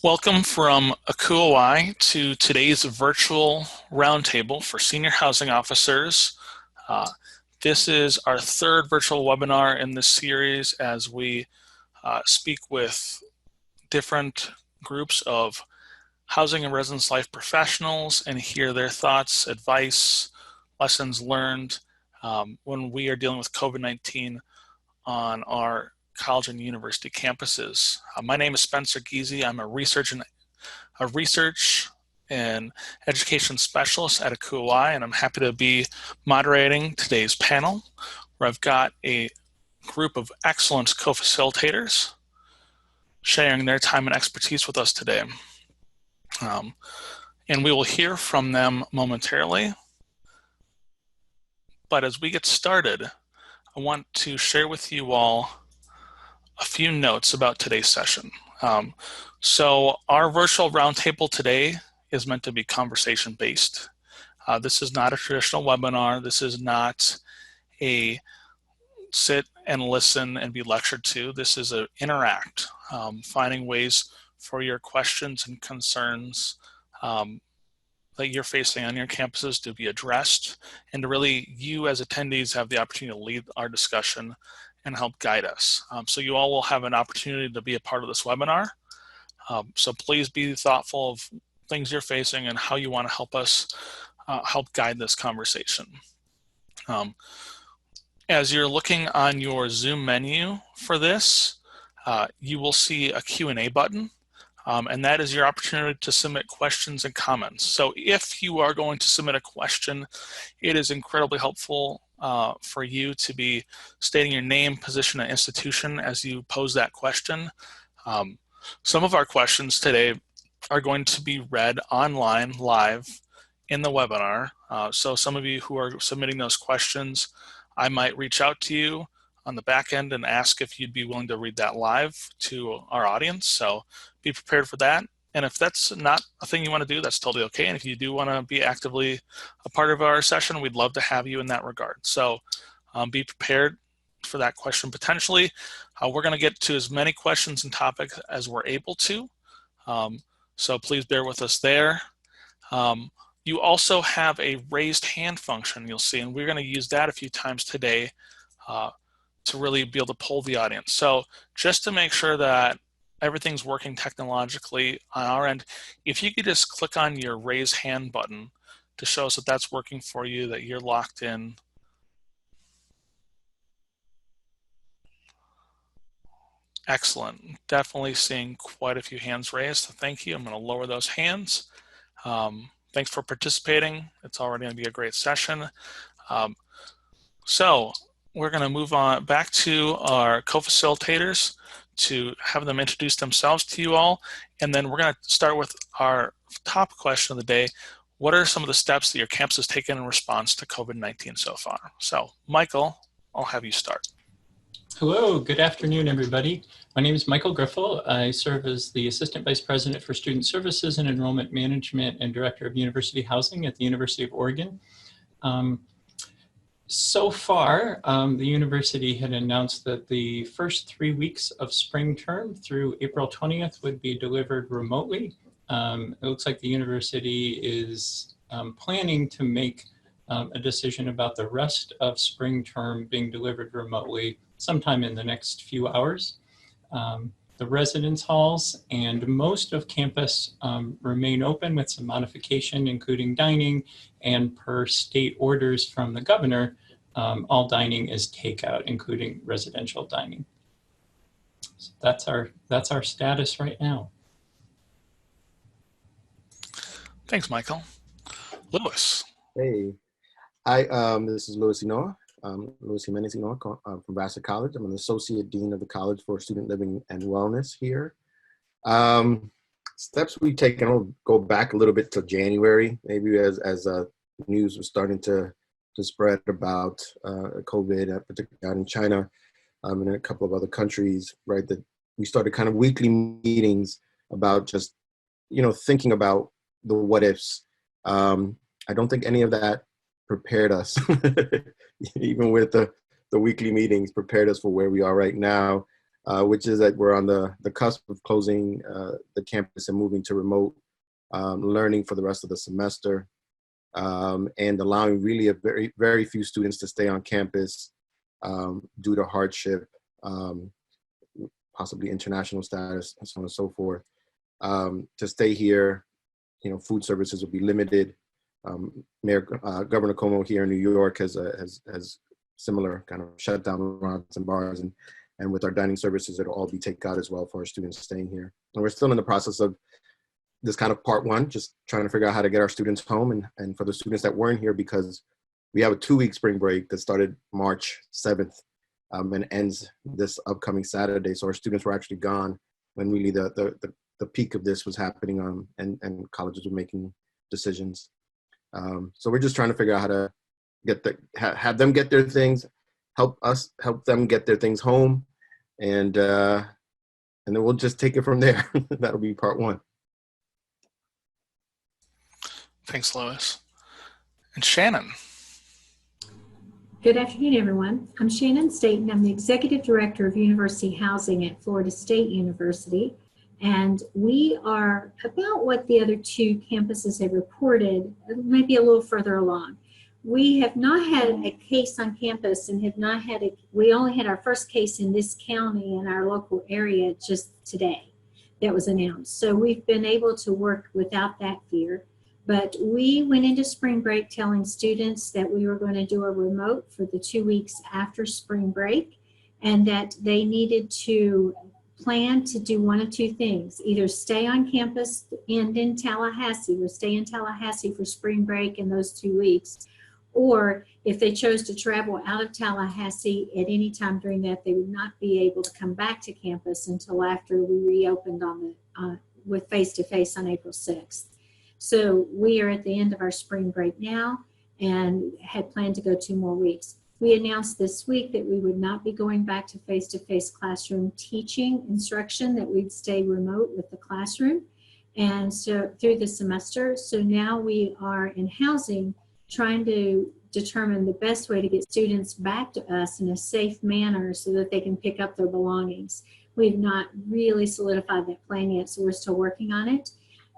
Welcome from Akuawai to today's virtual roundtable for senior housing officers. This is our third virtual webinar in this series as we speak with different groups of housing and residence life professionals and hear their thoughts, advice, lessons learned when we are dealing with COVID-19 on our college and university campuses. My name is Spencer Giese. I'm a research and education specialist at Akuawai, and I'm happy to be moderating today's panel, where I've got a group of excellent co-facilitators sharing their time and expertise with us today. And we will hear from them momentarily. But as we get started, I want to share with you all a few notes about today's session. So our virtual roundtable today is meant to be conversation-based. This is not a traditional webinar. This is not a sit and listen and be lectured to. This is a interact, finding ways for your questions and concerns that you're facing on your campuses to be addressed, and to really, you as attendees have the opportunity to lead our discussion and help guide us. So you all will have an opportunity to be a part of this webinar. So please be thoughtful of things you're facing and how you want to help us help guide this conversation. As you're looking on your Zoom menu for this, you will see a Q&A button. And that is your opportunity to submit questions and comments. So if you are going to submit a question, it is incredibly helpful for you to be stating your name, position, and institution as you pose that question. Some of our questions today are going to be read online live in the webinar. So some of you who are submitting those questions, I might reach out to you on the back end and ask if you'd be willing to read that live to our audience. So be prepared for that. And if that's not a thing you want to do, that's totally okay. And if you do want to be actively a part of our session, we'd love to have you in that regard. So be prepared for that question potentially. We're going to get to as many questions and topics as we're able to. So please bear with us there. You also have a raised hand function, you'll see, and we're going to use that a few times today to really be able to poll the audience. So just to make sure that everything's working technologically on our end, if you could just click on your raise hand button to show us that that's working for you, that you're locked in. Excellent. Definitely seeing quite a few hands raised. So thank you. I'm going to lower those hands. Thanks for participating. It's already going to be a great session. So we're going to move on back to our co-facilitators to have them introduce themselves to you all. And then we're going to start with our top question of the day. What are some of the steps that your campus has taken in response to COVID-19 so far? So Michael, I'll have you start. Hello, good afternoon, everybody. My name is Michael Griffin. I serve as the Assistant Vice President for Student Services and Enrollment Management and Director of University Housing at the University of Oregon. So far, the university had announced that the first 3 weeks of spring term through April 20th would be delivered remotely. It looks like the university is planning to make a decision about the rest of spring term being delivered remotely sometime in the next few hours. The residence halls and most of campus remain open with some modification, including dining, and per state orders from the governor, all dining is takeout, including residential dining. So that's our status right now. Thanks, Michael. Lewis. Hey, this is Louis Inoa. Louis Jimenez Inoa from Vassar College. I'm an Associate Dean of the College for Student Living and Wellness here. Steps we've taken, I'll go back a little bit to January, maybe as news was starting to spread about COVID, particularly out in China and in a couple of other countries, right? That we started kind of weekly meetings about just, thinking about the what ifs. I don't think any of that prepared us, even with the weekly meetings, prepared us for where we are right now. which is that we're on the cusp of closing the campus and moving to remote learning for the rest of the semester, and allowing really a very few students to stay on campus due to hardship, possibly international status, and so on and so forth. To stay here, food services will be limited. Governor Cuomo here in New York has similar kind of shutdown restaurants and bars, and with our dining services, it'll all be takeout as well for our students staying here. And we're still in the process of this kind of part one, just trying to figure out how to get our students home, and for the students that weren't here, because we have a 2-week spring break that started March 7th and ends this upcoming Saturday. So our students were actually gone when really the peak of this was happening, and colleges were making decisions. So we're just trying to figure out how to have them get their things, help them get their things home, and then we'll just take it from there. That'll be part one. Thanks, Lois. And Shannon. Good afternoon, everyone. I'm Shannon Staten. I'm the Executive Director of University Housing at Florida State University. And we are about what the other 2 campuses have reported, maybe a little further along. We have not had a case on campus and we only had our first case in this county in our local area just today that was announced. So we've been able to work without that fear. But we went into spring break telling students that we were going to do a remote for the 2 weeks after spring break, and that they needed to plan to do one of 2 things: either stay on campus and in Tallahassee, or stay in Tallahassee for spring break in those 2 weeks, or if they chose to travel out of Tallahassee at any time during that, they would not be able to come back to campus until after we reopened with face-to-face on April 6th. So we are at the end of our spring break now and had planned to go 2 more weeks. We announced this week that we would not be going back to face-to-face classroom teaching instruction, that we'd stay remote with the classroom, and so through the semester. So now we are in housing trying to determine the best way to get students back to us in a safe manner so that they can pick up their belongings. We've not really solidified that plan yet, so we're still working on it.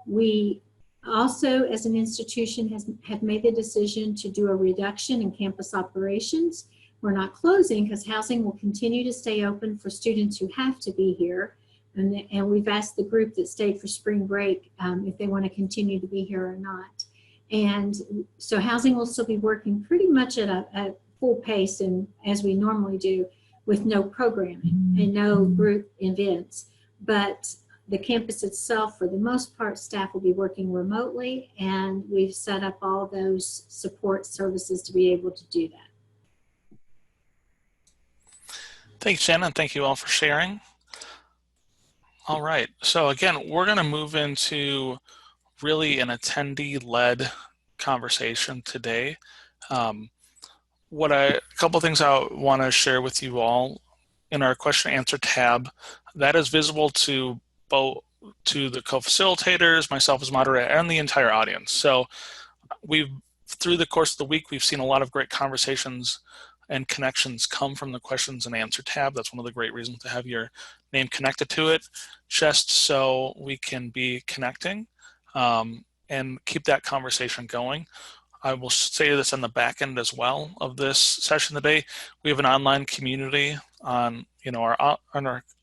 We also, as an institution, have made the decision to do a reduction in campus operations. We're not closing because housing will continue to stay open for students who have to be here. And we've asked the group that stayed for spring break if they want to continue to be here or not. And so housing will still be working pretty much at a full pace, and as we normally do, with no programming and no group events. But the campus itself, for the most part, staff will be working remotely, and we've set up all those support services to be able to do that. Thanks, Shannon. Thank you all for sharing. All right, so again, we're going to move into really an attendee-led conversation today. A couple of things I want to share with you all in our question and answer tab. That is visible to the co-facilitators, myself as moderator, and the entire audience. So through the course of the week, we've seen a lot of great conversations and connections come from the questions and answer tab. That's one of the great reasons to have your name connected to it, just so we can be connecting and keep that conversation going. I will say this on the back end as well of this session today. We have an online community on,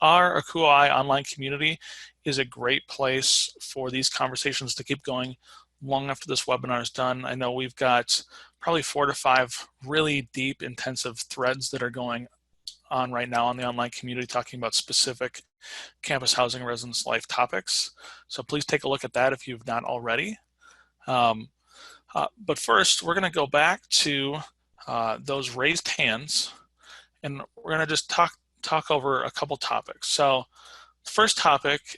our Akuai online community is a great place for these conversations to keep going long after this webinar is done. I know we've got probably 4 to 5 really deep, intensive threads that are going on right now on the online community talking about specific campus housing residence life topics. So please take a look at that if you've not already. But first, we're going to go back to those raised hands, and we're going to just talk over a couple topics. So the first topic,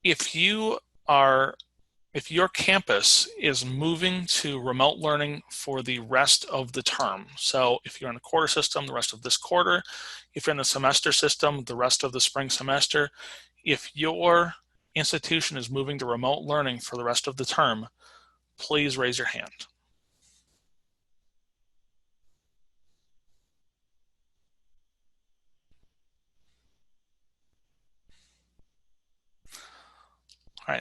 if your campus is moving to remote learning for the rest of the term, so if you're in the quarter system, the rest of this quarter, if you're in the semester system, the rest of the spring semester, if your institution is moving to remote learning for the rest of the term, please raise your hand.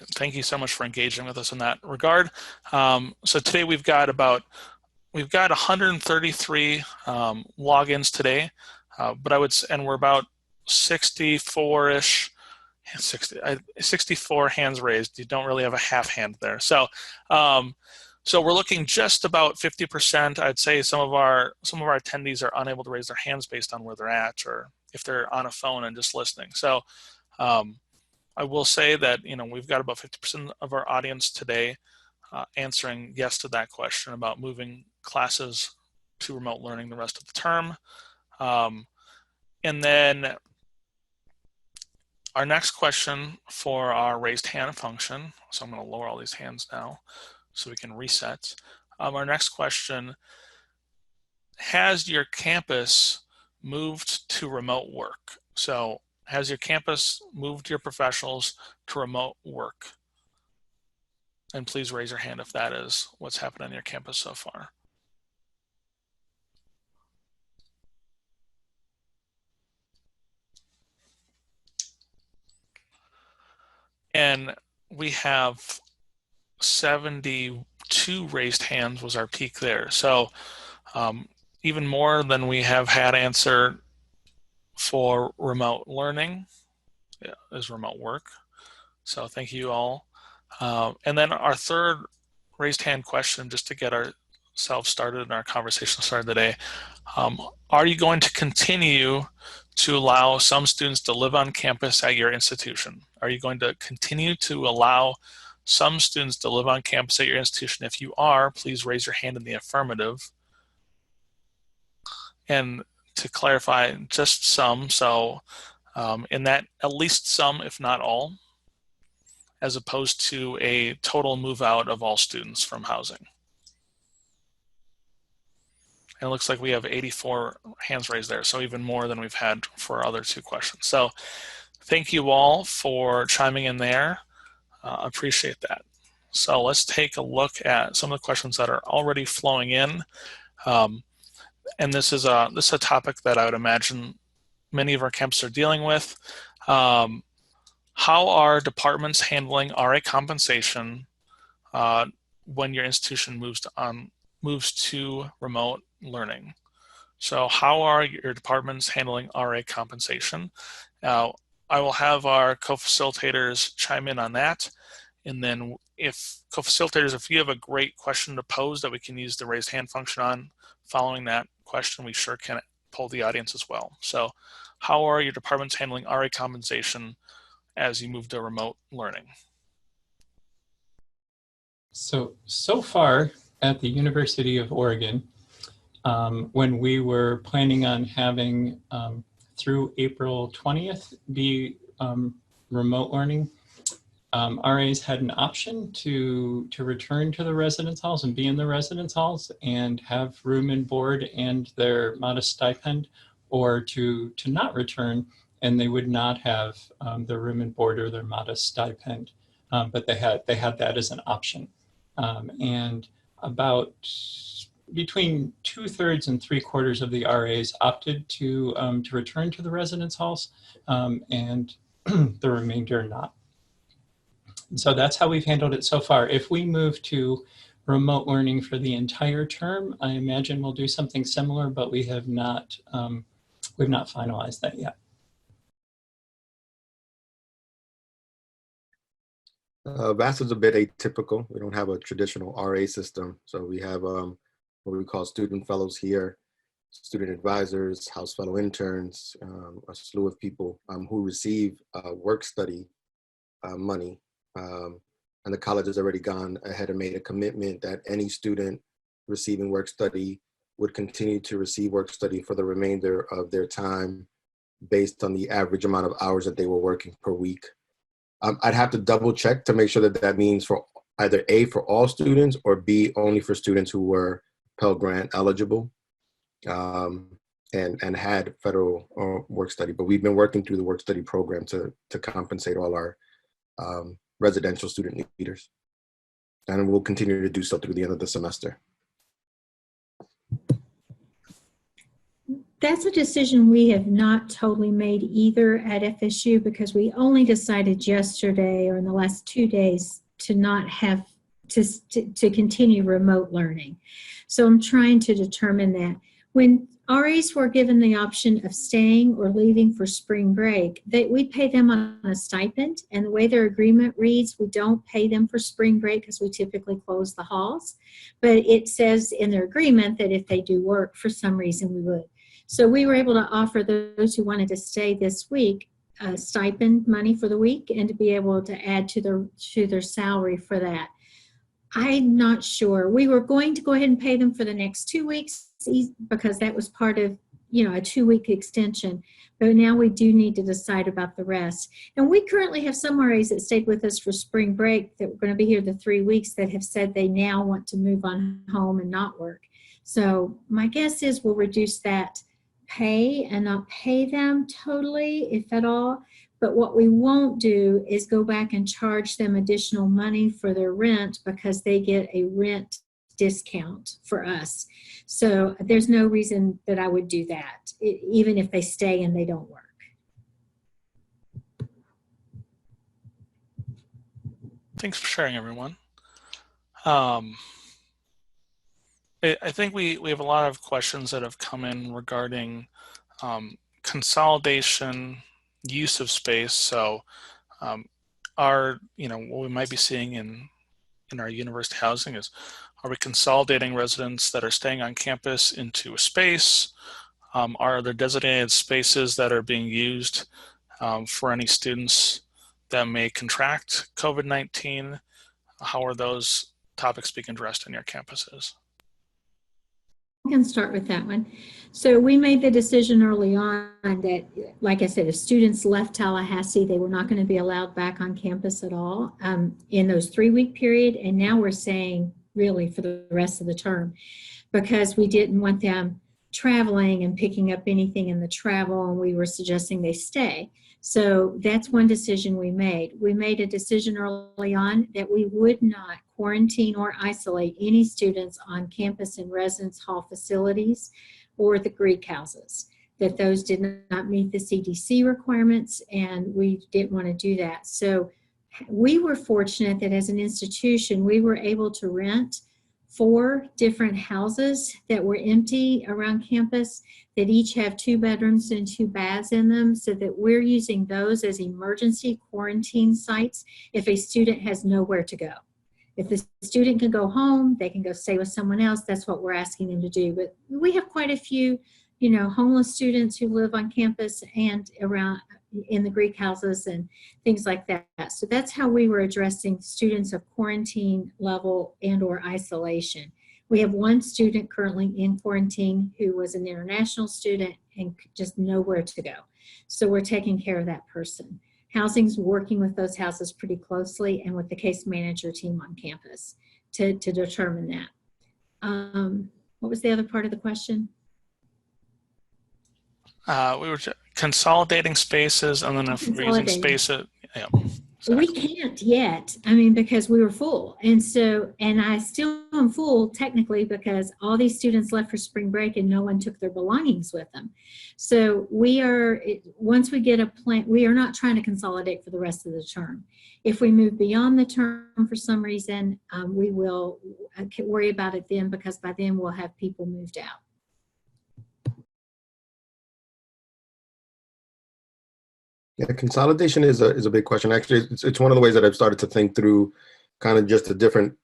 right, thank you so much for engaging with us in that regard. So today we've got 133 logins today, but and we're about 64-ish, 64 hands raised. You don't really have a half hand there. So so we're looking just about 50%. I'd say some of our attendees are unable to raise their hands based on where they're at, or if they're on a phone and just listening. So I will say that we've got about 50% of our audience today answering yes to that question about moving classes to remote learning the rest of the term. And then our next question for our raised hand function, so I'm going to lower all these hands now so we can reset. Our next question: has your campus moved to remote work? So has your campus moved your professionals to remote work? And please raise your hand if that is what's happened on your campus so far. And we have 72 raised hands was our peak there. So even more than we have had answer for remote learning is remote work. So thank you all. And then our third raised hand question, just to get ourselves started and our conversation started today. Are you going to continue to allow some students to live on campus at your institution? Are you going to continue to allow some students to live on campus at your institution? If you are, please raise your hand in the affirmative. And to clarify, just some, so in that at least some, if not all, as opposed to a total move out of all students from housing. And it looks like we have 84 hands raised there, so even more than we've had for our other two questions. So thank you all for chiming in there. Appreciate that. So let's take a look at some of the questions that are already flowing in. And this is a topic that I would imagine many of our campuses are dealing with. How are departments handling RA compensation when your institution moves to remote learning? So how are your departments handling RA compensation? I will have our co-facilitators chime in on that. And then if co-facilitators, if you have a great question to pose that we can use the raised hand function on, following that question, we sure can poll the audience as well. So how are your departments handling RA compensation as you move to remote learning? So far at the University of Oregon, when we were planning on having through April 20th be remote learning, RAs had an option to return to the residence halls and be in the residence halls and have room and board and their modest stipend, or to not return and they would not have their room and board or their modest stipend, but they had that as an option. And about between 2/3 and 3/4 of the RAs opted to return to the residence halls, and the remainder not. So that's how we've handled it so far. If we move to remote learning for the entire term, I imagine we'll do something similar, but we have not we've not finalized that yet. Vassar's is a bit atypical. We don't have a traditional RA system. So we have what we call student fellows here, student advisors, house fellow interns, a slew of people who receive work study money. And the college has already gone ahead and made a commitment that any student receiving work study would continue to receive work study for the remainder of their time based on the average amount of hours that they were working per week. I'd have to double check to make sure that that means for either A, for all students, or B, only for students who were Pell Grant eligible and had federal work study. But we've been working through the work study program to compensate all our residential student leaders. And we'll continue to do so through the end of the semester. That's a decision we have not totally made either at FSU, because we only decided yesterday or in the last 2 days to not have to continue remote learning. So I'm trying to determine that. When RAs were given the option of staying or leaving for spring break, we pay them on a stipend, and the way their agreement reads, we don't pay them for spring break because we typically close the halls. But it says in their agreement that if they do work for some reason, we would. So we were able to offer those who wanted to stay this week stipend money for the week and to be able to add to their salary for that. I'm not sure. We were going to go ahead and pay them for the next 2 weeks because that was part of, a 2-week extension. But now we do need to decide about the rest. And we currently have some RAs that stayed with us for spring break that were going to be here the 3 weeks that have said they now want to move on home and not work. So my guess is we'll reduce that pay and not pay them totally, if at all. But what we won't do is go back and charge them additional money for their rent because they get a rent discount for us. So there's no reason that I would do that, even if they stay and they don't work. Thanks for sharing, everyone. I think we have a lot of questions that have come in regarding consolidation, use of space. So what we might be seeing in our university housing is, are we consolidating residents that are staying on campus into a space? Are there designated spaces that are being used for any students that may contract COVID-19? How are those topics being addressed in your campuses? I can start with that one. So we made the decision early on that, like I said, if students left Tallahassee, they were not going to be allowed back on campus at all in those 3-week period. And now we're saying really for the rest of the term, because we didn't want them traveling and picking up anything in the travel, and we were suggesting they stay. So that's one decision we made. We made a decision early on that we would not quarantine or isolate any students on campus and residence hall facilities or the Greek houses, that those did not meet the CDC requirements, and we didn't want to do that. So we were fortunate that as an institution, we were able to rent 4 different houses that were empty around campus that each have 2 bedrooms and 2 baths in them, so that we're using those as emergency quarantine sites if a student has nowhere to go. If the student can go home, they can go stay with someone else. That's what we're asking them to do. But we have quite a few, homeless students who live on campus and around in the Greek houses and things like that. So that's how we were addressing students of quarantine level and or isolation. We have 1 student currently in quarantine who was an international student and just nowhere to go. So we're taking care of that person. Housing's working with those houses pretty closely and with the case manager team on campus to determine that. What was the other part of the question? We were consolidating spaces, and then if we're using spaces, yeah. We can't yet, because we were full. And I still am full technically because all these students left for spring break and no one took their belongings with them. So once we get a plan, we are not trying to consolidate for the rest of the term. If we move beyond the term for some reason, we will worry about it then, because by then we'll have people moved out. Yeah, consolidation is a big question. Actually, it's one of the ways that I've started to think through kind of just the different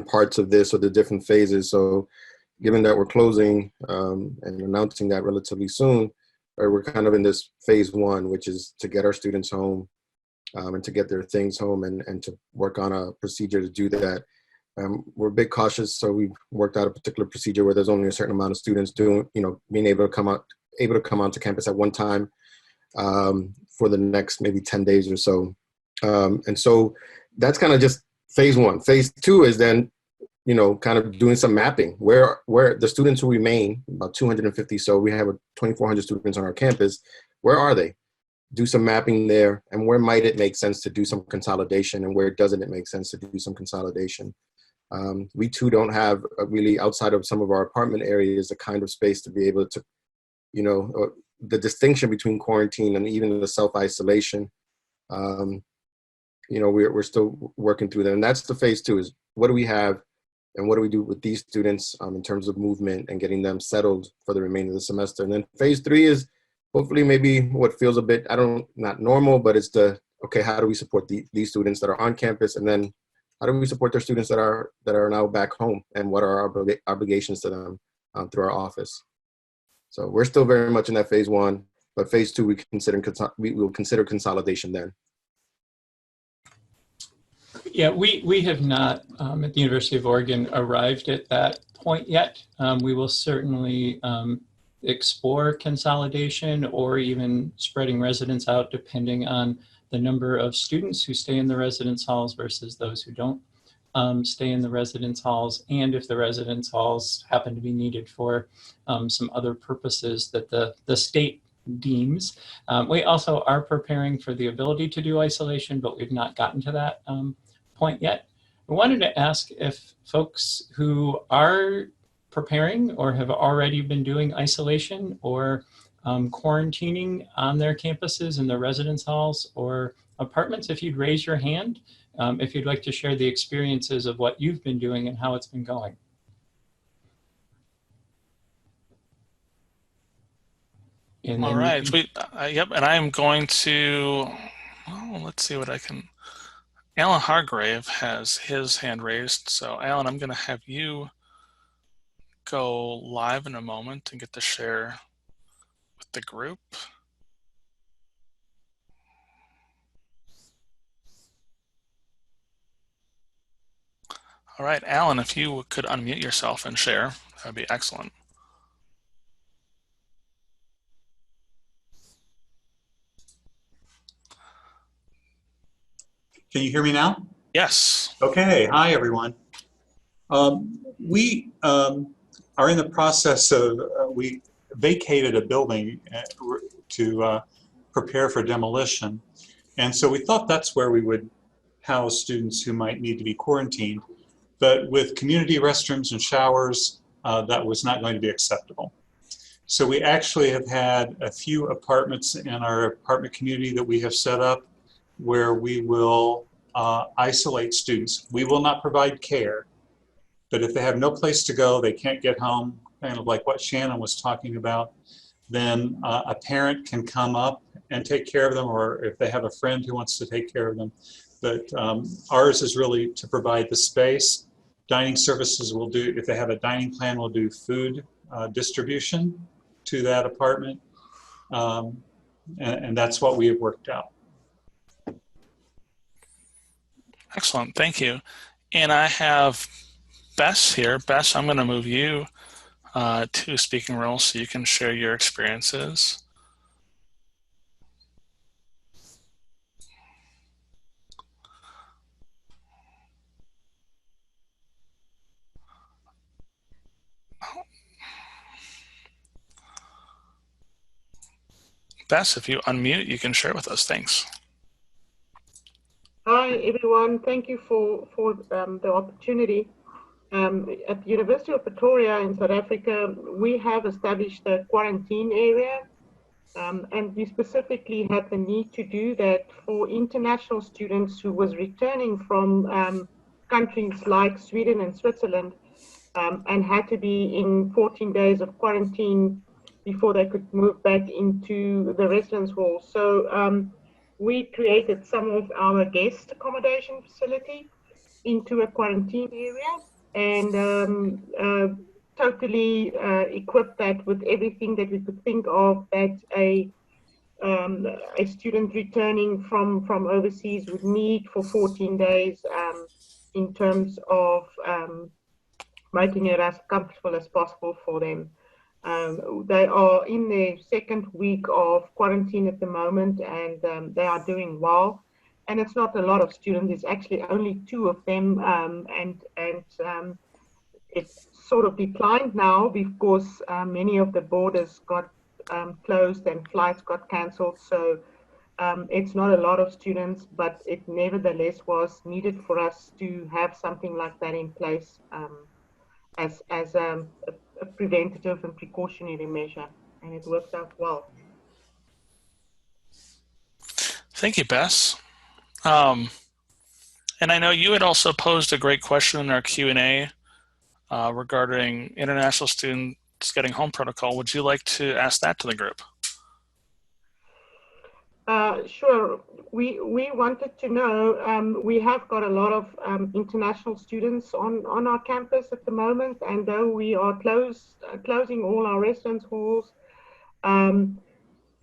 parts of this, or the different phases. So given that we're closing and announcing that relatively soon, we're kind of in this phase 1, which is to get our students home and to get their things home and to work on a procedure to do that. We're a bit cautious, so we've worked out a particular procedure where there's only a certain amount of students being able to come onto campus at one time for the next maybe 10 days or so. And so that's kind of just phase 1. Phase 2 is then, kind of doing some mapping where the students who remain, about 250. So we have 2,400 students on our campus. Where are they? Do some mapping there, and where might it make sense to do some consolidation, and where doesn't it make sense to do some consolidation? We too don't have really, outside of some of our apartment areas, the kind of space to be able to the distinction between quarantine and even the self-isolation. We're still working through that. And that's the phase 2 is what do we have and what do we do with these students in terms of movement and getting them settled for the remainder of the semester. And then phase 3 is hopefully maybe what feels a bit, not normal, but it's okay, how do we support these students that are on campus? And then how do we support their students that are now back home? And what are our obligations to them through our office? So we're still very much in that phase 1, but phase 2, we will consider consolidation then. Yeah, we have not at the University of Oregon arrived at that point yet. We will certainly explore consolidation or even spreading residents out depending on the number of students who stay in the residence halls versus those who don't stay in the residence halls, and if the residence halls happen to be needed for some other purposes that the state deems. We also are preparing for the ability to do isolation, but we've not gotten to that point yet. I wanted to ask if folks who are preparing or have already been doing isolation or quarantining on their campuses in their residence halls or apartments, if you'd raise your hand, if you'd like to share the experiences of what you've been doing and how it's been going. All right. Yep. And I am going to, let's see what I can. Alan Hargrave has his hand raised. So Alan, I'm going to have you go live in a moment and get to share with the group. All right, Alan, if you could unmute yourself and share, that would be excellent. Can you hear me now? Yes. Okay. Hi, everyone. We are in the process of, we vacated a building to prepare for demolition. And so we thought that's where we would house students who might need to be quarantined. But with community restrooms and showers, that was not going to be acceptable. So we actually have had a few apartments in our apartment community that we have set up where we will isolate students. We will not provide care, but if they have no place to go, they can't get home, kind of like what Shannon was talking about, then a parent can come up and take care of them, or if they have a friend who wants to take care of them. But ours is really to provide the space. Dining services will do, if they have a dining plan, we'll do food distribution to that apartment. And that's what we have worked out. Excellent, thank you. And I have Bess here. Bess, I'm going to move you to a speaking role so you can share your experiences. Bess, if you unmute, you can share with us. Thanks. Hi, everyone. Thank you for the opportunity. At the University of Pretoria in South Africa, we have established a quarantine area, and we specifically had the need to do that for international students who was returning from countries like Sweden and Switzerland, and had to be in 14 days of quarantine before they could move back into the residence hall. So we created some of our guest accommodation facility into a quarantine area and totally equipped that with everything that we could think of that a student returning from overseas would need for 14 days in terms of making it as comfortable as possible for them. They are in their second week of quarantine at the moment, and they are doing well. And it's not a lot of students, it's actually only 2 of them, and it's sort of declined now because many of the borders got closed and flights got cancelled. So it's not a lot of students, but it nevertheless was needed for us to have something like that in place as a preventative and precautionary measure. and it worked out well. Thank you, Bess. And I know you had also posed a great question in our Q&A regarding international students getting home protocol. Would you like to ask that to the group? Sure. We wanted to know, we have got a lot of international students on our campus at the moment, and though we are closing all our residence halls,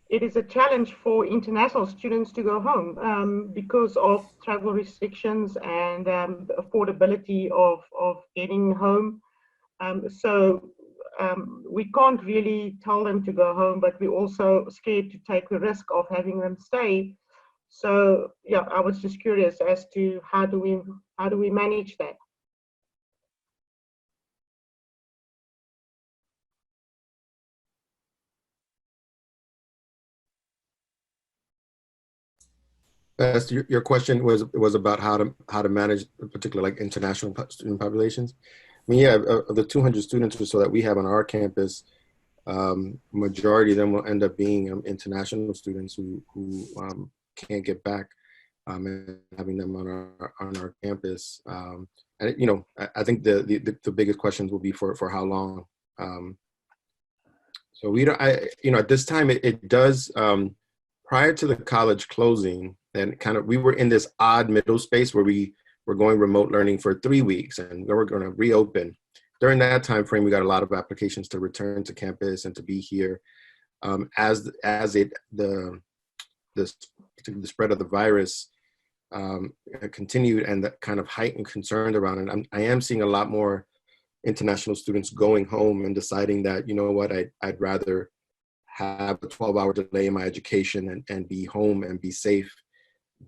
it is a challenge for international students to go home because of travel restrictions and the affordability of getting home. We can't really tell them to go home, but we're also scared to take the risk of having them stay. So yeah, I was just curious as to how do we manage that? Bess, your question was about how to manage particularly like international student populations. I mean, yeah, of the 200 students or so that we have on our campus, majority of them will end up being international students who can't get back, and having them on our campus. And you know, I think the biggest questions will be for how long. So we don't, you know, at this time it does. Prior to the college closing, and we were in this odd middle space where we were going remote learning for 3 weeks, and we were going to reopen. During that time frame, we got a lot of applications to return to campus and to be here. As the spread of the virus continued and the kind of heightened concern around it, I am seeing a lot more international students going home and deciding that, you know what, I'd rather have a 12-hour delay in my education and be home and be safe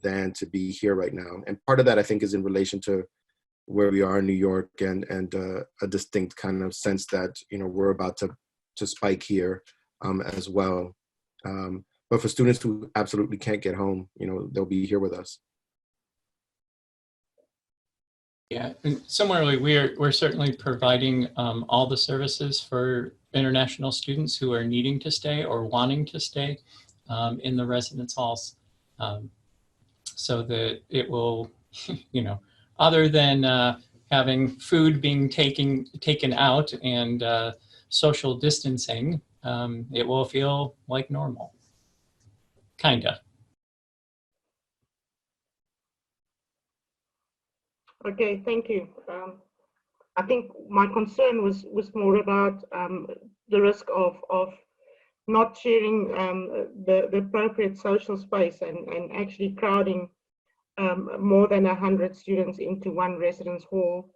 than to be here right now. And part of that, I think, is in relation to where we are in New York and a distinct kind of sense that, you know, we're about to spike here as well. But for students who absolutely can't get home, you know, they'll be here with us. Yeah, and similarly, we're certainly providing all the services for international students who are needing to stay or wanting to stay in the residence halls, so that it will, you know, other than having food being taken out and social distancing, it will feel like normal, kinda. Okay, thank you. I think my concern was more about the risk of not sharing the appropriate social space and actually crowding more than 100 students into one residence hall,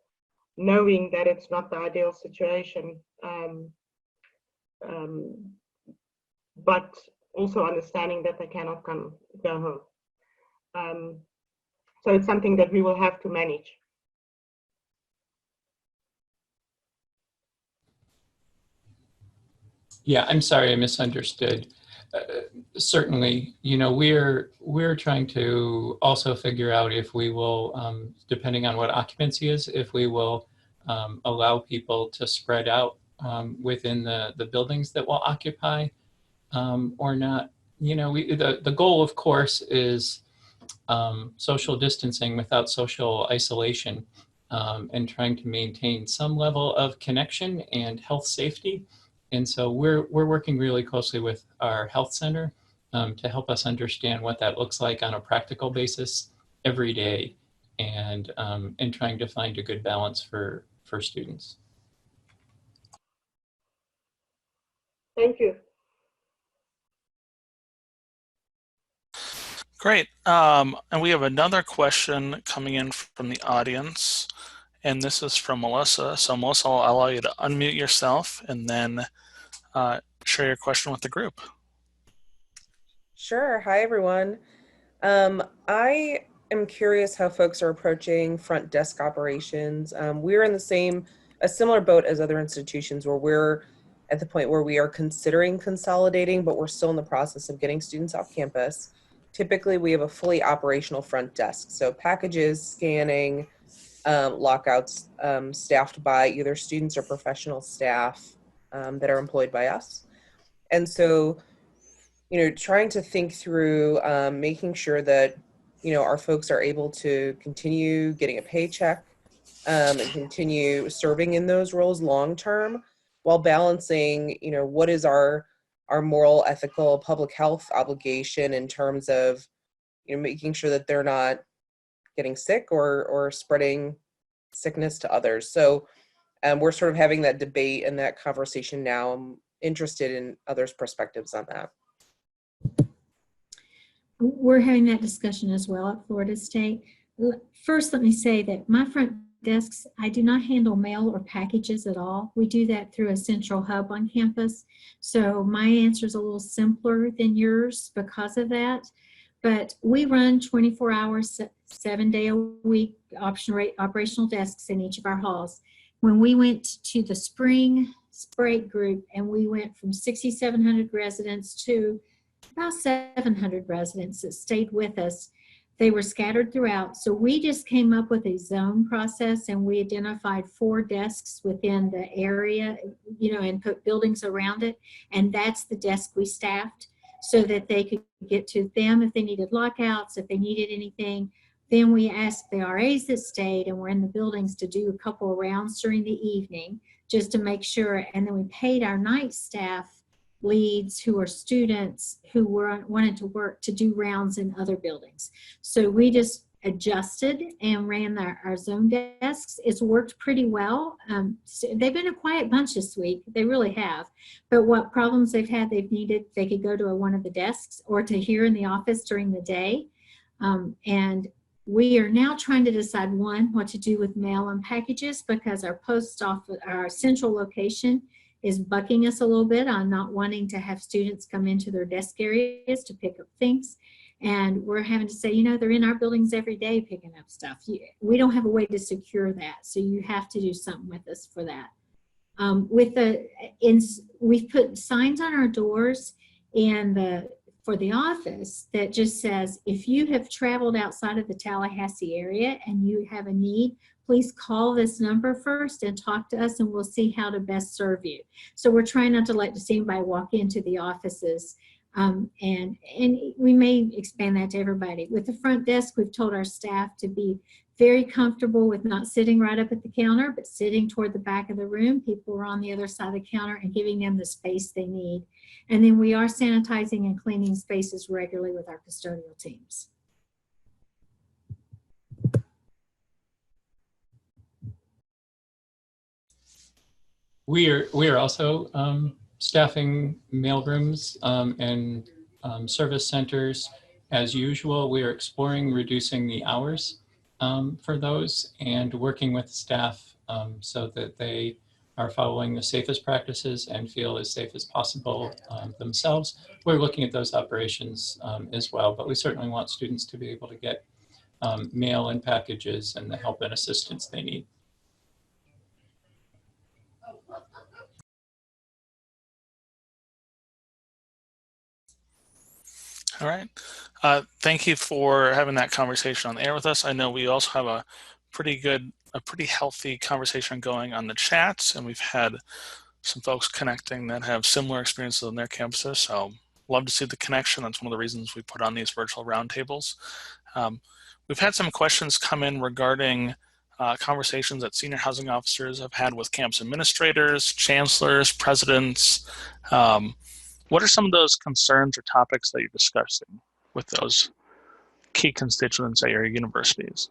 knowing that it's not the ideal situation, but also understanding that they cannot go home. So it's something that we will have to manage. Yeah, I'm sorry, I misunderstood. Certainly, you know, we're trying to also figure out if we will, depending on what occupancy is, if we will allow people to spread out within the buildings that will occupy or not. You know, the goal, of course, is social distancing without social isolation, and trying to maintain some level of connection and health safety. And so we're working really closely with our health center to help us understand what that looks like on a practical basis every day, and trying to find a good balance for students. Thank you. Great. And we have another question coming in from the audience, and this is from Melissa. So Melissa, I'll allow you to unmute yourself and then share your question with the group. Sure. Hi, everyone. I am curious how folks are approaching front desk operations. We're in a similar boat as other institutions where we're at the point where we are considering consolidating, but we're still in the process of getting students off campus. Typically, we have a fully operational front desk. So packages, scanning, lockouts, staffed by either students or professional staff that are employed by us. And so, trying to think through making sure that, our folks are able to continue getting a paycheck and continue serving in those roles long term, while balancing, what is our moral, ethical, public health obligation in terms of, making sure that they're not getting sick or spreading sickness to others. So we're sort of having that debate and that conversation now. I'm interested in others' perspectives on that. We're having that discussion as well at Florida State. First, let me say that my front desks, I do not handle mail or packages at all. We do that through a central hub on campus. So my answer is a little simpler than yours because of that. But we run 24 hours, 7-day-a-week operational desks in each of our halls. When we went to the spring break group and we went from 6,700 residents to about 700 residents that stayed with us, they were scattered throughout. So we just came up with a zone process, and we identified 4 desks within the area, and put buildings around it. And that's the desk we staffed so that they could get to them if they needed lockouts, if they needed anything. Then we asked the RAs that stayed and were in the buildings to do a couple of rounds during the evening just to make sure. And then we paid our night staff leads who are students who wanted to work to do rounds in other buildings. So we just adjusted and ran our zone desks. It's worked pretty well. They've been a quiet bunch this week. They really have. But what problems they've had, they could go to one of the desks or to here in the office during the day. And we are now trying to decide, one, what to do with mail and packages, because our post office, our central location, is bucking us a little bit on not wanting to have students come into their desk areas to pick up things. And we're having to say, they're in our buildings every day picking up stuff. We don't have a way to secure that. So you have to do something with us for that. We've put signs on our doors for the office that just says, if you have traveled outside of the Tallahassee area and you have a need, please call this number first and talk to us, and we'll see how to best serve you. So we're trying not to let just anybody walk into the offices. And we may expand that to everybody. With the front desk, we've told our staff to be very comfortable with not sitting right up at the counter, but sitting toward the back of the room. People are on the other side of the counter and giving them the space they need. And then we are sanitizing and cleaning spaces regularly with our custodial teams. We are also staffing mailrooms and service centers as usual. We are exploring reducing the hours for those and working with staff so that they are following the safest practices and feel as safe as possible themselves. We're looking at those operations as well, but we certainly want students to be able to get mail and packages and the help and assistance they need. All right. Thank you for having that conversation on the air with us. I know we also have a pretty healthy conversation going on the chats, and we've had some folks connecting that have similar experiences on their campuses. So love to see the connection. That's one of the reasons we put on these virtual roundtables. We've had some questions come in regarding conversations that senior housing officers have had with campus administrators, chancellors, presidents. What are some of those concerns or topics that you're discussing with those key constituents at your universities?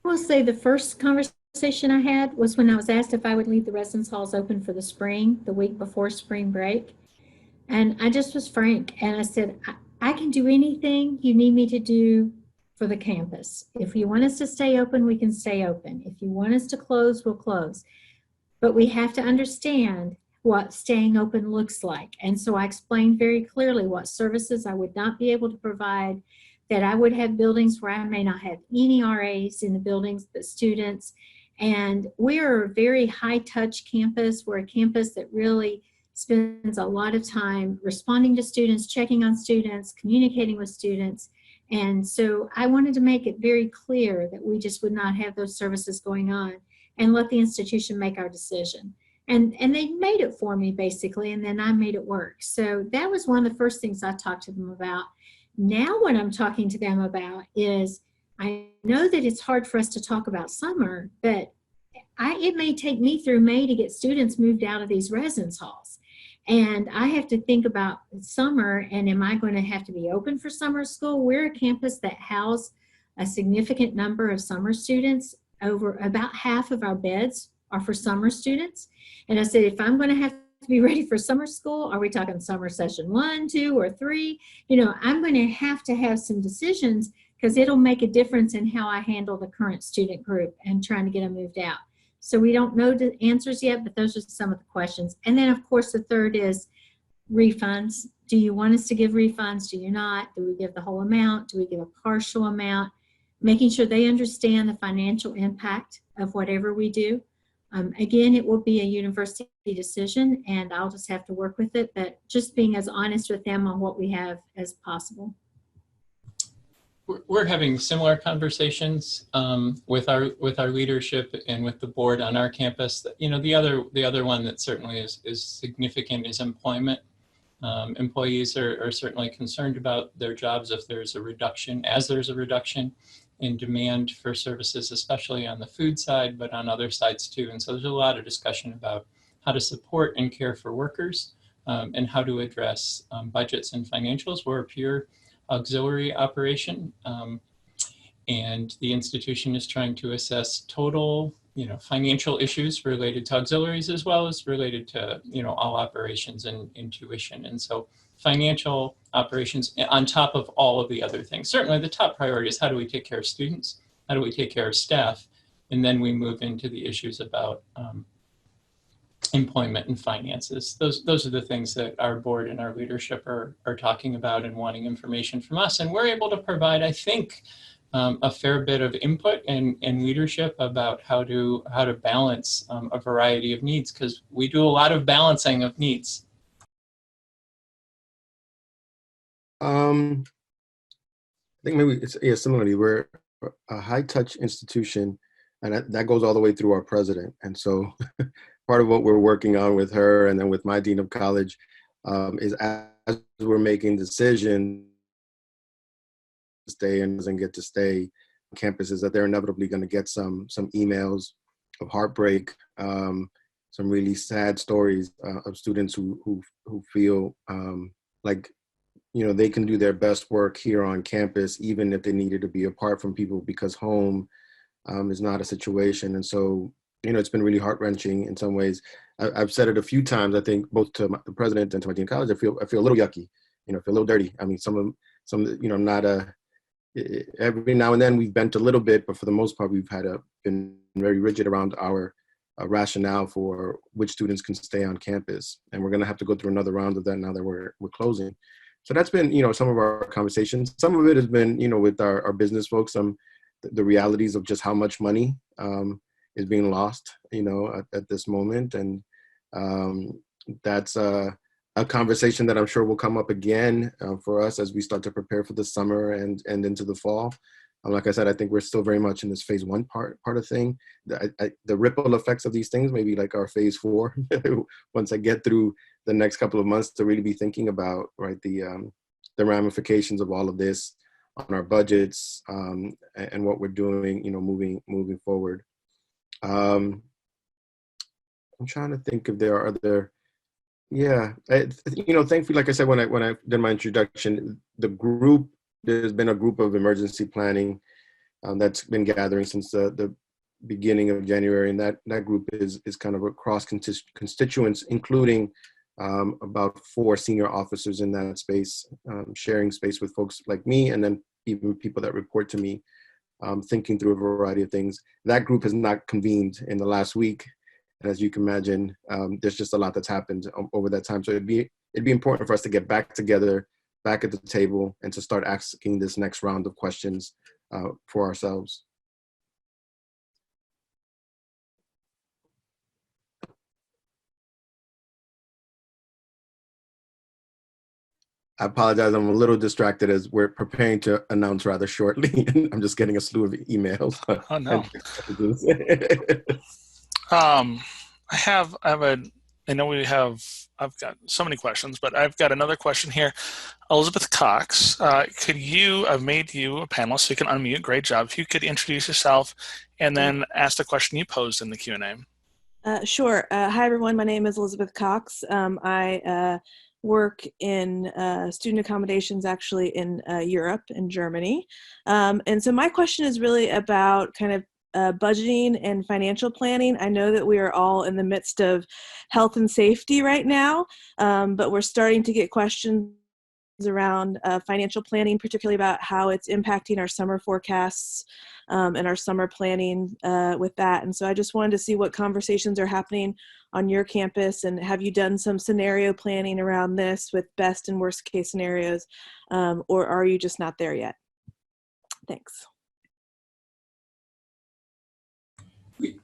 I'll say the first conversation I had was when I was asked if I would leave the residence halls open for the spring, the week before spring break. And I just was frank and I said, I can do anything you need me to do for the campus. If you want us to stay open, we can stay open. If you want us to close, we'll close. But we have to understand what staying open looks like. And so I explained very clearly what services I would not be able to provide, that I would have buildings where I may not have any RAs in the buildings, but students. And we're a very high touch campus. We're a campus that really spends a lot of time responding to students, checking on students, communicating with students. And so I wanted to make it very clear that we just would not have those services going on. and let the institution make our decision. And they made it for me, basically, and then I made it work. So that was one of the first things I talked to them about. Now what I'm talking to them about is, I know that it's hard for us to talk about summer, but it may take me through May to get students moved out of these residence halls. And I have to think about summer, and am I going to have to be open for summer school? We're a campus that houses a significant number of summer students. Over about half of our beds are for summer students. And I said, if I'm going to have to be ready for summer school, are we talking summer session 1, 2, or 3? You know, I'm going to have some decisions, because it'll make a difference in how I handle the current student group and trying to get them moved out. So we don't know the answers yet, but those are some of the questions. And then, of course, the third is refunds. Do you want us to give refunds? Do you not? Do we give the whole amount? Do we give a partial amount? Making sure they understand the financial impact of whatever we do. Again, it will be a university decision, and I'll just have to work with it, but just being as honest with them on what we have as possible. We're having similar conversations with our leadership and with the board on our campus. You know, the other one that certainly is significant is employment. Employees are certainly concerned about their jobs if there's a reduction, in demand for services, especially on the food side, but on other sides too. And so there's a lot of discussion about how to support and care for workers, and how to address budgets and financials. We're a pure auxiliary operation, and the institution is trying to assess total, financial issues related to auxiliaries, as well as related to, all operations and tuition. And so financial operations on top of all of the other things. Certainly the top priority is, how do we take care of students? How do we take care of staff? And then we move into the issues about employment and finances. Those are the things that our board and our leadership are talking about and wanting information from us. And we're able to provide, I think, a fair bit of input and leadership about how to balance a variety of needs, because we do a lot of balancing of needs. I think maybe it's similarly, we're a high touch institution, and that goes all the way through our president. And so part of what we're working on with her and then with my dean of college is, as we're making decisions to stay and doesn't get to stay on campus, is that they're inevitably going to get some emails of heartbreak, some really sad stories of students who feel like, they can do their best work here on campus, even if they needed to be apart from people, because home is not a situation. And so, it's been really heart-wrenching in some ways. I've said it a few times, I think, both to the president and to my dean of college. I feel a little yucky, I feel a little dirty. I mean, some every now and then we've bent a little bit, but for the most part, we've been very rigid around our rationale for which students can stay on campus. And we're going to have to go through another round of that now that we're closing. So that's been, some of our conversations. Some of it has been, with our business folks, the realities of just how much money is being lost, at this moment. And that's a conversation that I'm sure will come up again for us as we start to prepare for the summer and into the fall. Like I said, I think we're still very much in this phase 1 part of thing. The ripple effects of these things may be like our phase 4 once I get through the next couple of months to really be thinking about, right, the ramifications of all of this on our budgets and what we're doing, moving forward. I'm trying to think if there are other, thankfully, like I said, when I did my introduction, there's been a group of emergency planning that's been gathering since the beginning of January, and that group is kind of across constituents, including about 4 senior officers in that space, sharing space with folks like me, and then even people that report to me, thinking through a variety of things. That group has not convened in the last week, and as you can imagine, there's just a lot that's happened over that time. So it'd be important for us to get back together, back at the table, and to start asking this next round of questions for ourselves. I apologize, I'm a little distracted as we're preparing to announce rather shortly. I'm just getting a slew of emails. Oh, no. I know I've got so many questions, but I've got another question here. Elizabeth Cox, I've made you a panelist, so you can unmute. Great job. If you could introduce yourself and then ask the question you posed in the Q&A. Sure. Hi, everyone. My name is Elizabeth Cox. I work in student accommodations actually in Europe, in Germany. And so my question is really about kind of budgeting and financial planning. I know that we are all in the midst of health and safety right now, but we're starting to get questions around financial planning, particularly about how it's impacting our summer forecasts and our summer planning with that. And so I just wanted to see what conversations are happening on your campus, and have you done some scenario planning around this with best and worst case scenarios, or are you just not there yet? Thanks.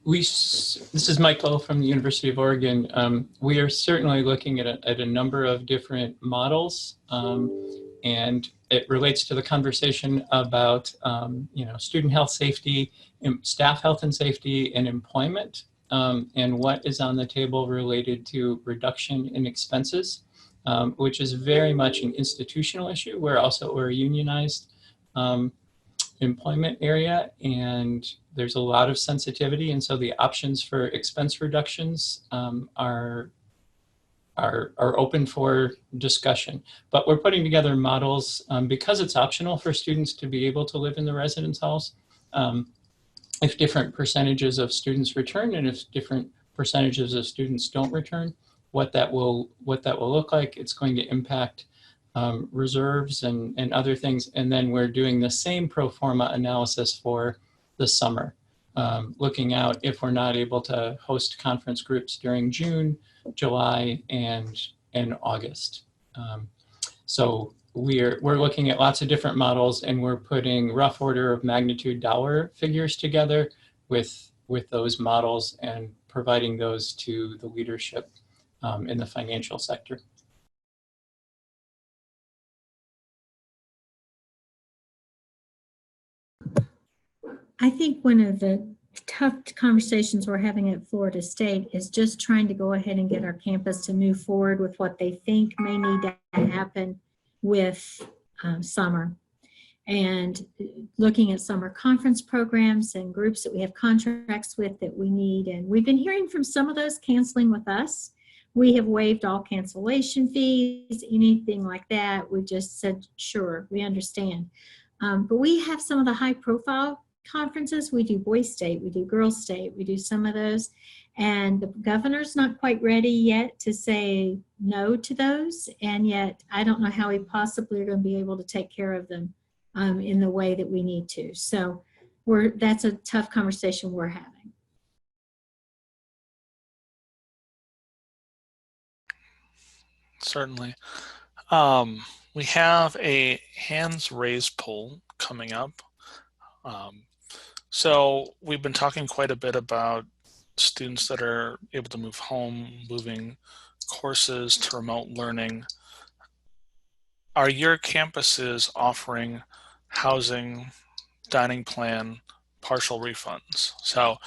This is Michael from the University of Oregon. We are certainly looking at a number of different models, and it relates to the conversation about student health safety, staff health and safety, and employment, and what is on the table related to reduction in expenses, which is very much an institutional issue. We're a unionized employment area, and there's a lot of sensitivity, and so the options for expense reductions are open for discussion. But we're putting together models because it's optional for students to be able to live in the residence halls. If different percentages of students return and if different percentages of students don't return, what that will look like. It's going to impact reserves and other things. And then we're doing the same pro forma analysis for the summer, looking out if we're not able to host conference groups during June, July, and August. So we're looking at lots of different models, and we're putting rough order of magnitude dollar figures together with those models and providing those to the leadership in the financial sector. I think one of the tough conversations we're having at Florida State is just trying to go ahead and get our campus to move forward with what they think may need to happen with summer. And looking at summer conference programs and groups that we have contracts with that we need. And we've been hearing from some of those canceling with us. We have waived all cancellation fees, anything like that. We just said, sure, we understand. But we have some of the high profile conferences. We do Boys State, we do Girls State, we do some of those. And the governor's not quite ready yet to say no to those. And yet I don't know how we possibly are going to be able to take care of them in the way that we need to. So that's a tough conversation we're having. Certainly. We have a hands raised poll coming up. So we've been talking quite a bit about students that are able to move home, moving courses to remote learning. Are your campuses offering housing, dining plan, partial refunds? So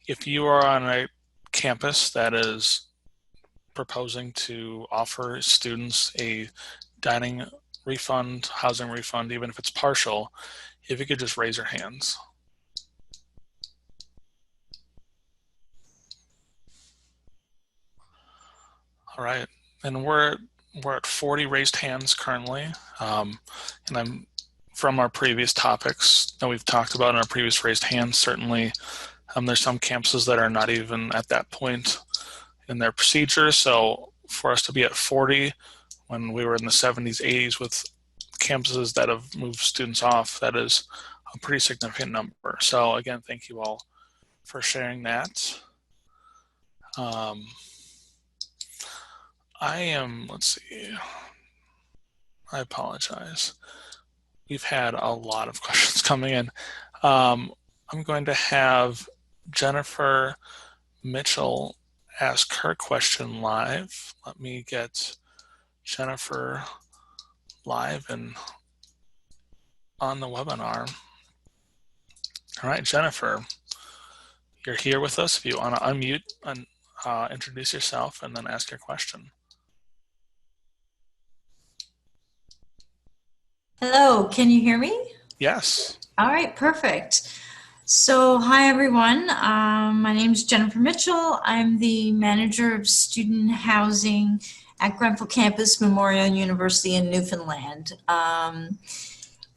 if you are on a campus that is proposing to offer students a dining refund, housing refund, even if it's partial, if you could just raise your hands. All right, and we're at 40 raised hands currently, and I'm from our previous topics that we've talked about in our previous raised hands. Certainly, there's some campuses that are not even at that point in their procedure. So for us to be at 40 when we were in the 70s, 80s with campuses that have moved students off, that is a pretty significant number. So again, thank you all for sharing that. Let's see, I apologize. We've had a lot of questions coming in. I'm going to have Jennifer Mitchell ask her question live. Let me get Jennifer live and on the webinar. All right, Jennifer, you're here with us. If you want to unmute and introduce yourself and then ask your question. Hello, can you hear me? Yes. All right, perfect. So, hi everyone. My name is Jennifer Mitchell. I'm the manager of student housing at Grenfell Campus Memorial University in Newfoundland.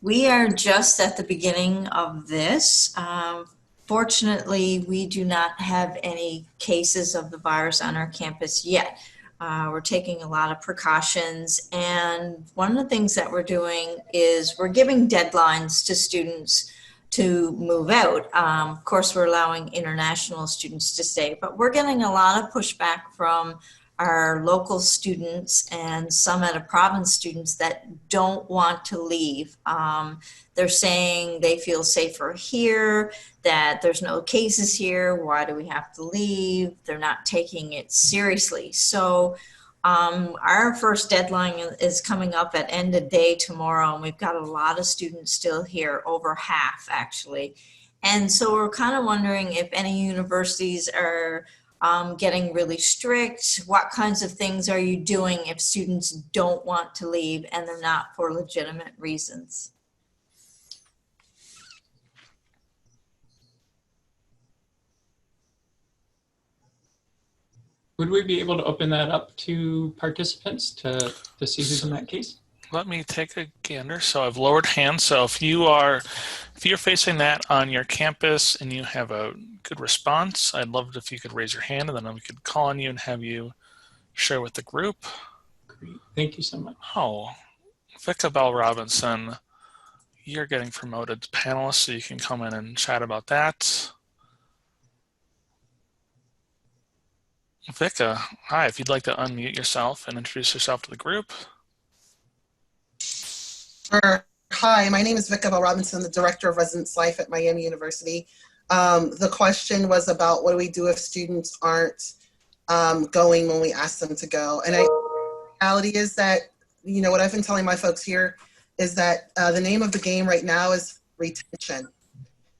We are just at the beginning of this. Fortunately, we do not have any cases of the virus on our campus yet. We're taking a lot of precautions, and one of the things that we're doing is we're giving deadlines to students to move out. Of course, we're allowing international students to stay, but we're getting a lot of pushback from our local students and some at a province students that don't want to leave. They're saying they feel safer here, that there's no cases here, why do we have to leave? They're not taking it seriously. So our first deadline is coming up at end of day tomorrow, and we've got a lot of students still here, over half actually. And so we're kind of wondering if any universities are getting really strict. What kinds of things are you doing if students don't want to leave and they're not for legitimate reasons? Would we be able to open that up to participants to see who's in that case? Let me take a gander. So I've lowered hands. So if you're facing that on your campus and you have a good response, I'd love it if you could raise your hand, and then we could call on you and have you share with the group. Great, thank you so much. Oh, Nicola Robinson, you're getting promoted to panelist, so you can come in and chat about that. Vika, hi, if you'd like to unmute yourself and introduce yourself to the group. Sure. Hi, my name is Nicola Robinson, the Director of Residence Life at Miami University. The question was about what do we do if students aren't going when we ask them to go. And the reality is that, you know, what I've been telling my folks here is that the name of the game right now is retention.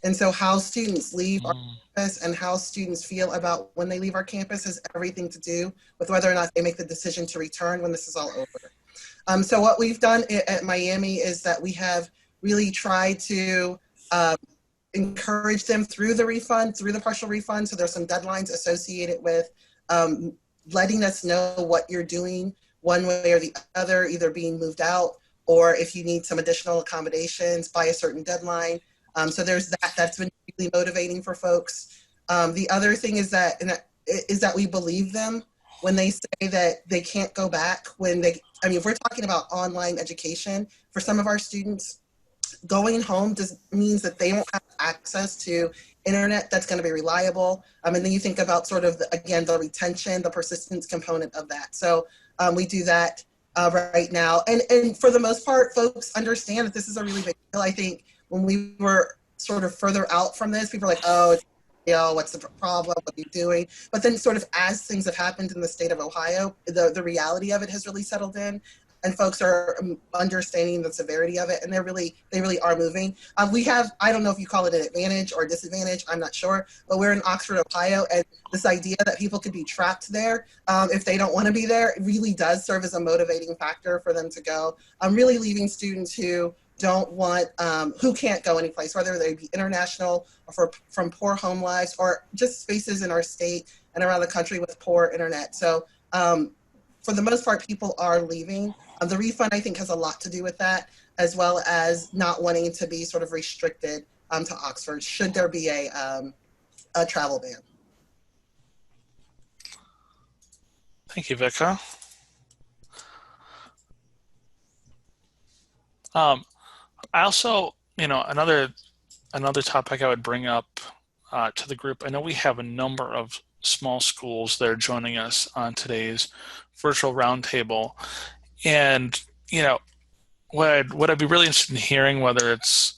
And so how students leave our campus and how students feel about when they leave our campus has everything to do with whether or not they make the decision to return when this is all over. So what we've done at Miami is that we have really tried to encourage them through the refund, through the partial refund. So there's some deadlines associated with letting us know what you're doing one way or the other, either being moved out or if you need some additional accommodations by a certain deadline. So there's that. That's been really motivating for folks. The other thing is that we believe them when they say that they can't go back when they, I mean, if we're talking about online education, for some of our students, going home means that they won't have access to internet that's going to be reliable. And then you think about sort of, again, the retention, the persistence component of that. So we do that right now. And for the most part, folks understand that this is a really big deal. I think when we were sort of further out from this, people were like, oh, it's, you know, what's the problem? What are you doing? But then sort of as things have happened in the state of Ohio, the reality of it has really settled in, and folks are understanding the severity of it, and they really are moving. We have, I don't know if you call it an advantage or a disadvantage, I'm not sure, but we're in Oxford, Ohio, and this idea that people could be trapped there if they don't want to be there, it really does serve as a motivating factor for them to go. I'm really leaving students who don't want, who can't go anyplace, whether they be international or from poor home lives or just spaces in our state and around the country with poor internet. So for the most part, people are leaving. The refund, I think, has a lot to do with that, as well as not wanting to be sort of restricted to Oxford should there be a travel ban. Thank you, Vika. I also, you know, another topic I would bring up to the group. I know we have a number of small schools that are joining us on today's virtual roundtable, and you know, what I'd be really interested in hearing, whether it's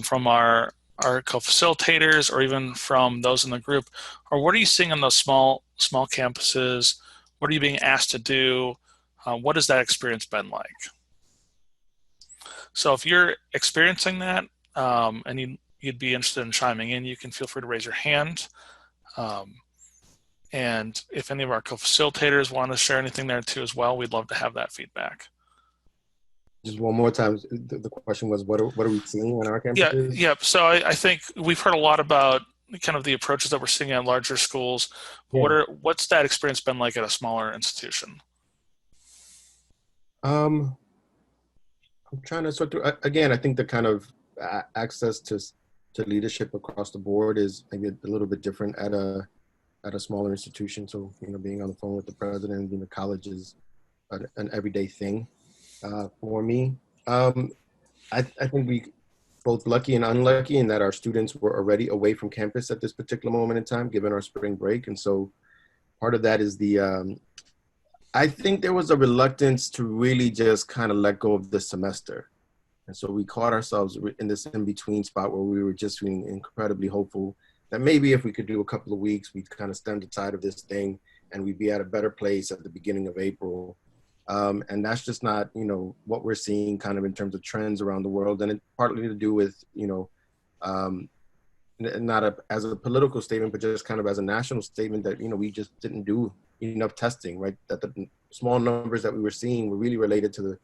from our co-facilitators or even from those in the group, or what are you seeing on those small campuses? What are you being asked to do? What has that experience been like? So if you're experiencing that and you'd be interested in chiming in, you can feel free to raise your hand. And if any of our co-facilitators want to share anything there too as well, we'd love to have that feedback. Just one more time, the question was, what are we seeing on our campuses? Yeah. So I think we've heard a lot about kind of the approaches that we're seeing at larger schools. Yeah. What's that experience been like at a smaller institution? I'm trying to sort through, again, I think the kind of access to leadership across the board is maybe a little bit different at a smaller institution. So, being on the phone with the president in the college is an everyday thing for me. I think we both lucky and unlucky in that our students were already away from campus at this particular moment in time, given our spring break. And so part of that is I think there was a reluctance to really just kind of let go of the semester. And so we caught ourselves in this in-between spot where we were just feeling incredibly hopeful that maybe if we could do a couple of weeks, we'd kind of stem the tide of this thing and we'd be at a better place at the beginning of April. And that's just not, what we're seeing kind of in terms of trends around the world. And it's partly to do with, not as a political statement, but just kind of as a national statement that, we just didn't do enough testing, right? That the small numbers that we were seeing were really related to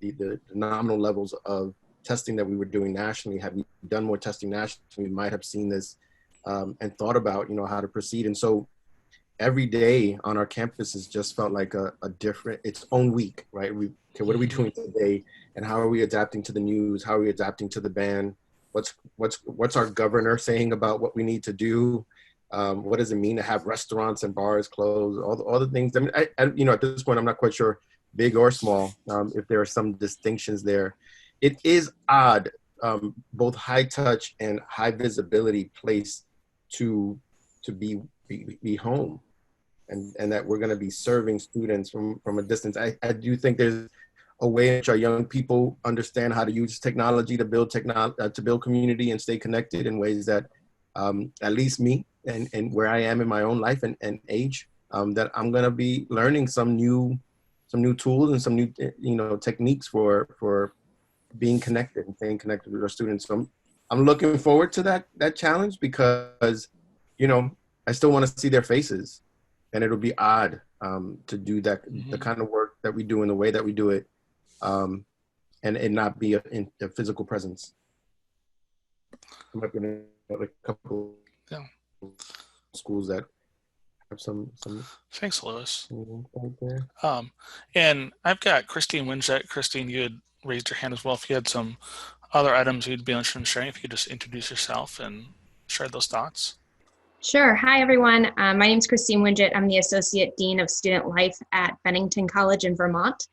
the nominal levels of testing that we were doing nationally. Had we done more testing nationally, we might have seen this and thought about, how to proceed. And so every day on our campuses just felt like a different, its own week, right? What are we doing today? And how are we adapting to the news? How are we adapting to the ban? What's our governor saying about what we need to do? What does it mean to have restaurants and bars closed? All the things. I mean, at this point, I'm not quite sure, big or small, if there are some distinctions there. It is odd, both high touch and high visibility place to be home, and that we're going to be serving students from a distance. I do think there's a way in which our young people understand how to use technology to build community and stay connected in ways that at least me and where I am in my own life and age, that I'm going to be learning some new tools and some new techniques for being connected and staying connected with our students. So I'm looking forward to that challenge because I still want to see their faces, and it'll be odd to do that, the kind of work that we do in the way that we do it, and it not be in a physical presence. I'm up in a couple schools that have some. Thanks, Louis. There. And I've got Christine Winjet. Christine, you had raised your hand as well. If you had some other items you'd be interested in sharing, if you could just introduce yourself and share those thoughts. Sure. Hi, everyone. My name is Christine Winjet. I'm the Associate Dean of Student Life at Bennington College in Vermont.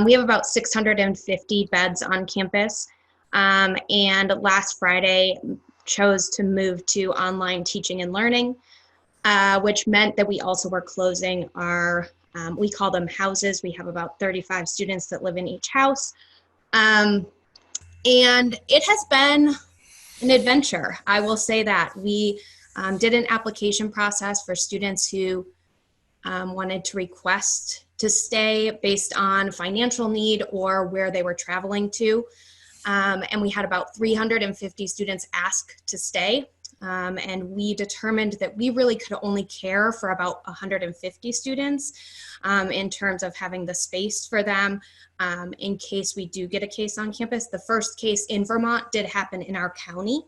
We have about 650 beds on campus, and last Friday chose to move to online teaching and learning, which meant that we also were closing our, we call them houses. We have about 35 students that live in each house. And it has been an adventure. I will say that. We did an application process for students who wanted to request to stay based on financial need or where they were traveling to. And we had about 350 students ask to stay. And we determined that we really could only care for about 150 students in terms of having the space for them in case we do get a case on campus. The first case in Vermont did happen in our county.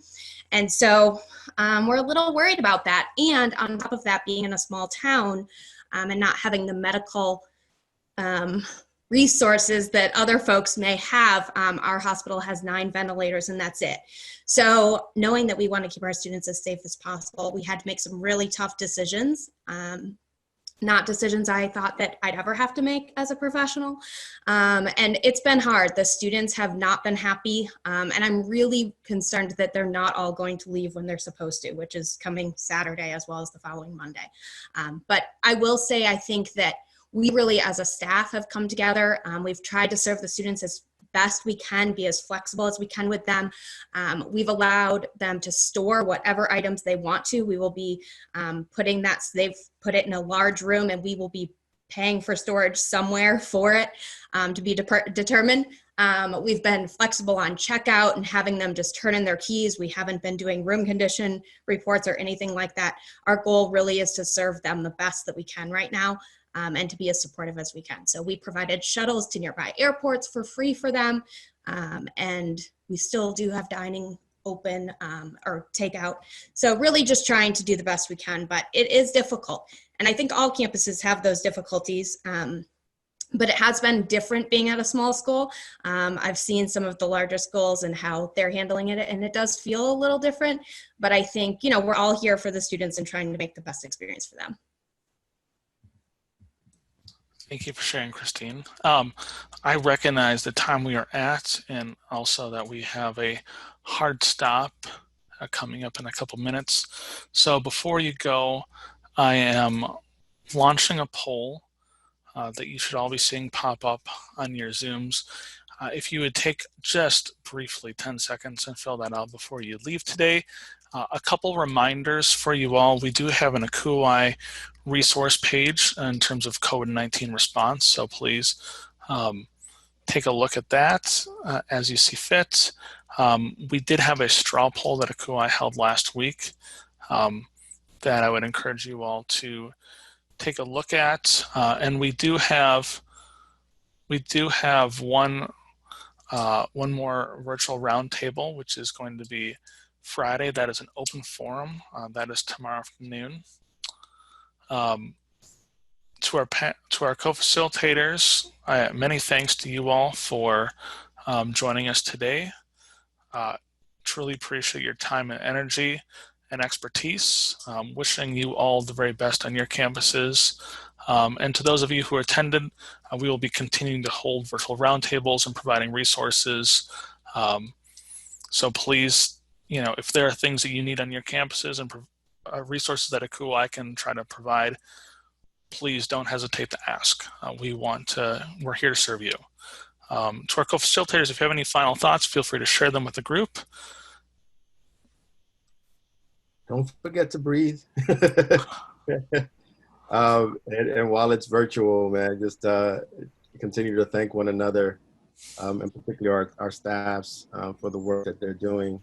And so we're a little worried about that. And on top of that, being in a small town and not having the medical resources that other folks may have, our hospital has 9 ventilators and that's it. So knowing that we want to keep our students as safe as possible, we had to make some really tough decisions. Not decisions I thought that I'd ever have to make as a professional. And it's been hard. The students have not been happy. And I'm really concerned that they're not all going to leave when they're supposed to, which is coming Saturday as well as the following Monday. But I will say, I think that we really as a staff have come together. We've tried to serve the students as best we can, be as flexible as we can with them. We've allowed them to store whatever items they want to. We will be putting that, so they've put it in a large room and we will be paying for storage somewhere for it to be determined. We've been flexible on checkout and having them just turn in their keys. We haven't been doing room condition reports or anything like that. Our goal really is to serve them the best that we can right now, and to be as supportive as we can. So we provided shuttles to nearby airports for free for them, and we still do have dining open or takeout. So really just trying to do the best we can, but it is difficult. And I think all campuses have those difficulties. But it has been different being at a small school. I've seen some of the larger schools and how they're handling it, and it does feel a little different. But I think, we're all here for the students and trying to make the best experience for them. Thank you for sharing, Christine. I recognize the time we are at, and also that we have a hard stop coming up in a couple minutes. So before you go, I am launching a poll that you should all be seeing pop up on your Zooms. If you would take just briefly 10 seconds and fill that out before you leave today. A couple reminders for you all. We do have an ACUI resource page in terms of COVID-19 response, so please take a look at that as you see fit. We did have a straw poll that ACUI held last week that I would encourage you all to take a look at, and we do have one more virtual roundtable, which is going to be Friday. That is an open forum. That is tomorrow afternoon. To our co-facilitators, many thanks to you all for joining us today. Truly appreciate your time and energy and expertise. Wishing you all the very best on your campuses. And to those of you who attended, we will be continuing to hold virtual roundtables and providing resources. So please, if there are things that you need on your campuses and resources that ACUI can try to provide, please don't hesitate to ask. We're here to serve you. To our co-facilitators, if you have any final thoughts, feel free to share them with the group. Don't forget to breathe. And while it's virtual, man, just continue to thank one another, and particularly our staffs for the work that they're doing.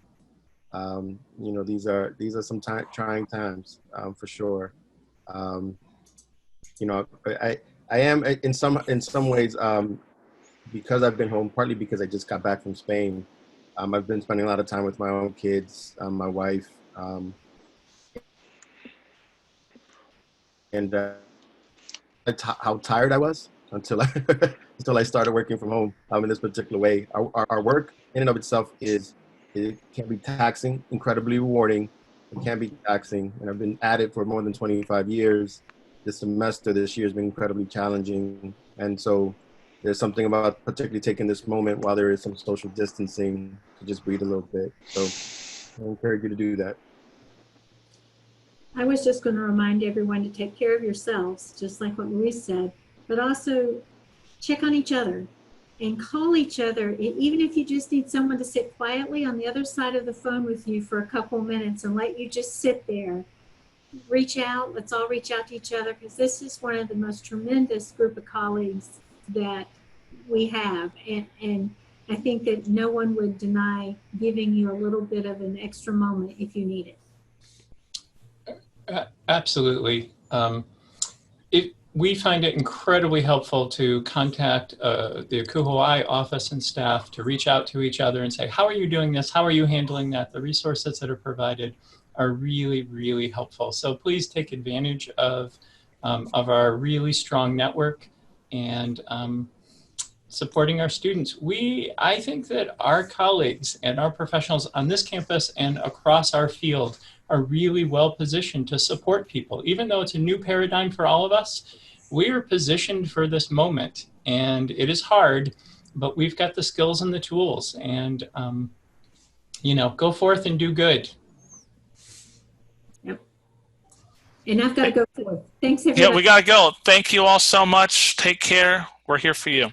These are some trying times for sure. I am in some ways, because I've been home, partly because I just got back from Spain. I've been spending a lot of time with my own kids, my wife, and how tired I was until I started working from home in this particular way. Our work in and of itself it can be taxing, incredibly rewarding. It can be taxing, and I've been at it for more than 25 years. This year has been incredibly challenging, and so there's something about particularly taking this moment while there is some social distancing to just breathe a little bit. So I encourage you to do that. I was just going to remind everyone to take care of yourselves, just like what Marie said, but also check on each other and call each other. Even if you just need someone to sit quietly on the other side of the phone with you for a couple minutes and let you just sit there, reach out. Let's all reach out to each other, because this is one of the most tremendous group of colleagues that we have. And I think that no one would deny giving you a little bit of an extra moment if you need it. Absolutely. We find it incredibly helpful to contact the ACUI office and staff to reach out to each other and say, how are you doing this? How are you handling that? The resources that are provided are really, really helpful. So please take advantage of our really strong network and supporting our students. I think that our colleagues and our professionals on this campus and across our field are really well positioned to support people. Even though it's a new paradigm for all of us, we are positioned for this moment, and it is hard, but we've got the skills and the tools, and go forth and do good. Yep. And I've got to go forth. Thanks, everyone. Yeah, we got to go. Thank you all so much. Take care. We're here for you.